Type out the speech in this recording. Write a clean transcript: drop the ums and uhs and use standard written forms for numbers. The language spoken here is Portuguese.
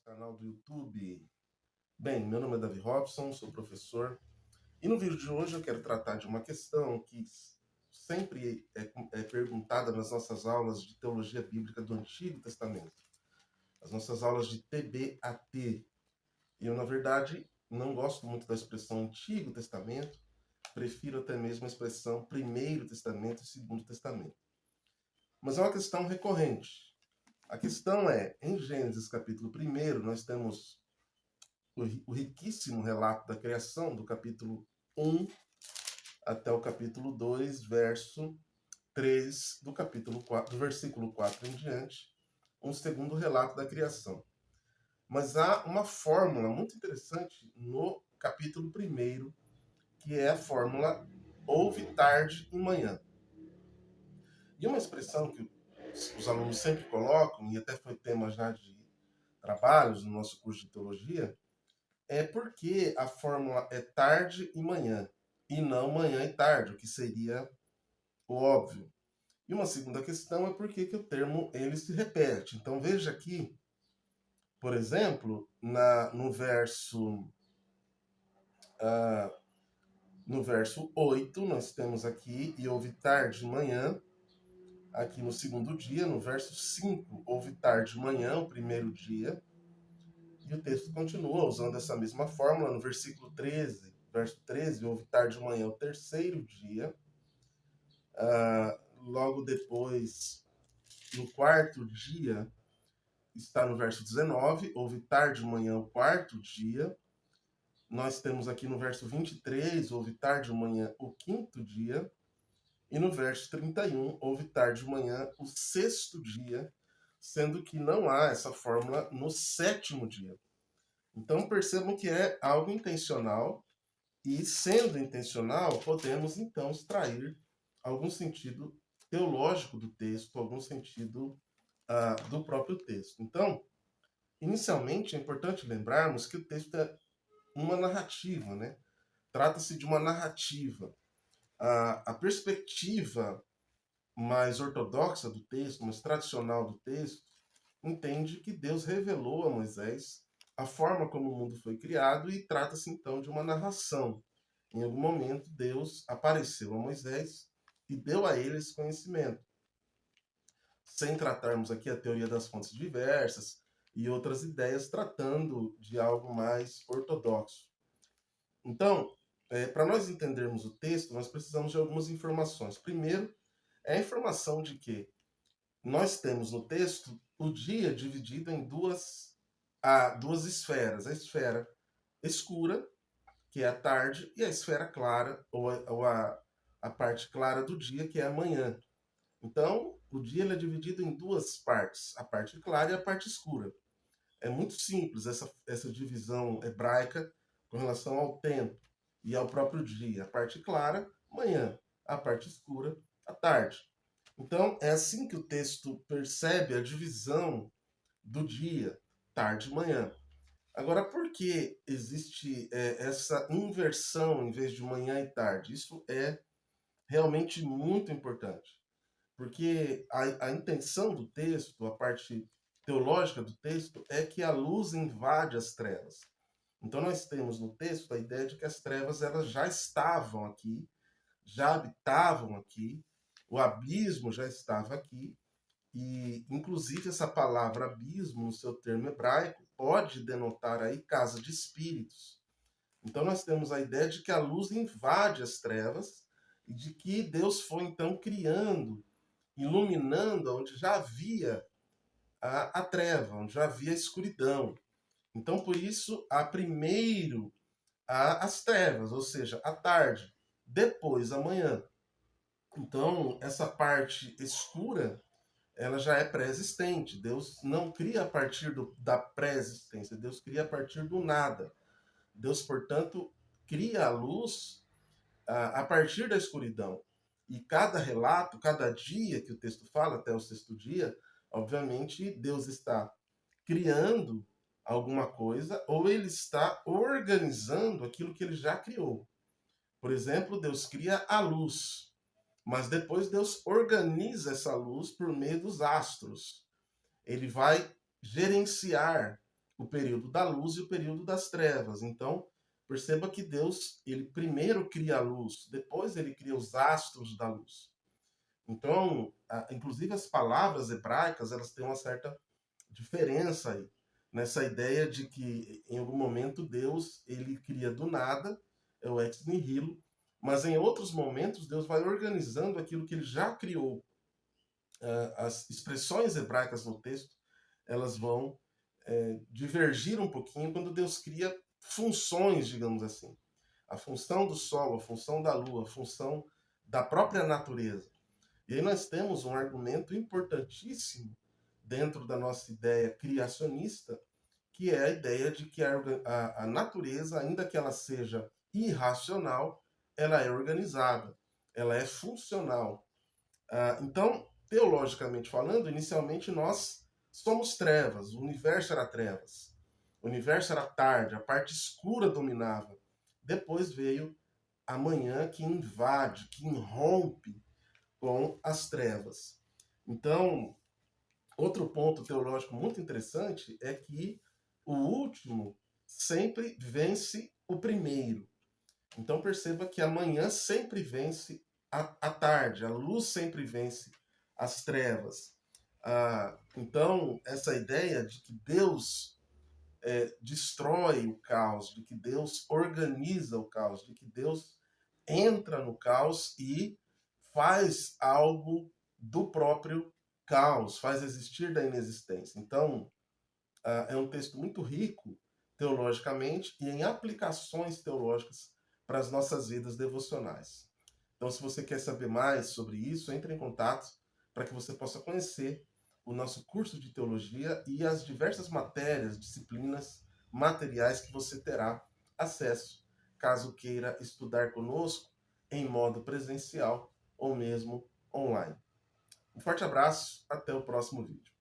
nosso canal do YouTube. Bem, meu nome é Davi Robson, sou professor, e no vídeo de hoje eu quero tratar de uma questão que sempre é perguntada nas nossas aulas de teologia bíblica do Antigo Testamento, as nossas aulas de TBAT. Eu, na verdade, não gosto muito da expressão Antigo Testamento, prefiro até mesmo a expressão Primeiro Testamento e Segundo Testamento. Mas é uma questão recorrente. A questão é, em Gênesis capítulo 1, nós temos o riquíssimo relato da criação, do capítulo 1 até o capítulo 2, verso 3 do capítulo 4, do versículo 4 em diante, um segundo relato da criação. Mas há uma fórmula muito interessante no capítulo 1, que é a fórmula houve tarde e manhã. E uma expressão que os alunos sempre colocam, e até foi tema já de trabalhos no nosso curso de teologia, é porque a fórmula é tarde e manhã, e não manhã e tarde, o que seria o óbvio. E uma segunda questão é por que o termo ele se repete. Então veja aqui, por exemplo, no verso 8, nós temos aqui, e houve tarde e manhã, aqui no segundo dia. No verso 5, houve tarde e manhã, o primeiro dia. E o texto continua usando essa mesma fórmula. No versículo 13, verso 13, houve tarde e manhã, o terceiro dia. Logo depois, no quarto dia, está no verso 19, houve tarde e manhã, o quarto dia. Nós temos aqui no verso 23, houve tarde e manhã, o quinto dia. E no verso 31, houve tarde e manhã, o sexto dia, sendo que não há essa fórmula no sétimo dia. Então percebam que é algo intencional, e sendo intencional, podemos então extrair algum sentido teológico do texto, algum sentido do próprio texto. Então, inicialmente é importante lembrarmos que o texto é uma narrativa, né? Trata-se de uma narrativa. A perspectiva mais ortodoxa do texto, mais tradicional do texto, entende que Deus revelou a Moisés a forma como o mundo foi criado, e trata-se então de uma narração. Em algum momento, Deus apareceu a Moisés e deu a ele esse conhecimento. Sem tratarmos aqui a teoria das fontes diversas e outras ideias, tratando de algo mais ortodoxo. Então, para nós entendermos o texto, nós precisamos de algumas informações. Primeiro, é a informação de que nós temos no texto o dia dividido em duas esferas. A esfera escura, que é a tarde, e a esfera clara, ou a parte clara do dia, que é a manhã. Então, o dia ele é dividido em duas partes, a parte clara e a parte escura. É muito simples essa divisão hebraica com relação ao tempo e ao próprio dia. A parte clara, manhã. A parte escura, a tarde. Então, é assim que o texto percebe a divisão do dia, tarde e manhã. Agora, por que existe essa inversão em vez de manhã e tarde? Isso é realmente muito importante, porque a intenção do texto, a parte teológica do texto, é que a luz invade as trevas. Então, nós temos no texto a ideia de que as trevas elas já estavam aqui, já habitavam aqui, o abismo já estava aqui, e inclusive essa palavra abismo, no seu termo hebraico, pode denotar aí casa de espíritos. Então nós temos a ideia de que a luz invade as trevas e de que Deus foi então criando, iluminando onde já havia a treva, onde já havia a escuridão. Então por isso há primeiro as trevas, ou seja, a tarde, depois a manhã. Então essa parte escura ela já é pré-existente. Deus não cria a partir da pré-existência, Deus cria a partir do nada. Deus, portanto, cria a luz a partir da escuridão. E cada relato, cada dia que o texto fala, até o sexto dia, obviamente Deus está criando alguma coisa, ou ele está organizando aquilo que ele já criou. Por exemplo, Deus cria a luz, mas depois Deus organiza essa luz por meio dos astros. Ele vai gerenciar o período da luz e o período das trevas. Então, perceba que Deus, ele primeiro cria a luz, depois ele cria os astros da luz. Então, inclusive as palavras hebraicas, elas têm uma certa diferença aí, nessa ideia de que em algum momento Deus, ele cria do nada, é o ex nihilo, mas em outros momentos Deus vai organizando aquilo que ele já criou. As expressões hebraicas no texto, elas vão divergir um pouquinho quando Deus cria funções, digamos assim. A função do sol, a função da lua, a função da própria natureza. E aí nós temos um argumento importantíssimo dentro da nossa ideia criacionista, que é a ideia de que a natureza, ainda que ela seja irracional, ela é organizada, ela é funcional. Então, teologicamente falando, inicialmente nós somos trevas, o universo era trevas, o universo era tarde, a parte escura dominava. Depois veio a manhã que invade, que irrompe com as trevas. Então, outro ponto teológico muito interessante é que o último sempre vence o primeiro. Então perceba que a manhã sempre vence a tarde, a luz sempre vence as trevas. Então, essa ideia de que Deus destrói o caos, de que Deus organiza o caos, de que Deus entra no caos e faz algo do próprio caos, faz existir da inexistência. Então, é um texto muito rico teologicamente e em aplicações teológicas para as nossas vidas devocionais. Então, se você quer saber mais sobre isso, entre em contato para que você possa conhecer o nosso curso de teologia e as diversas matérias, disciplinas, materiais que você terá acesso, caso queira estudar conosco em modo presencial ou mesmo online. Um forte abraço, até o próximo vídeo.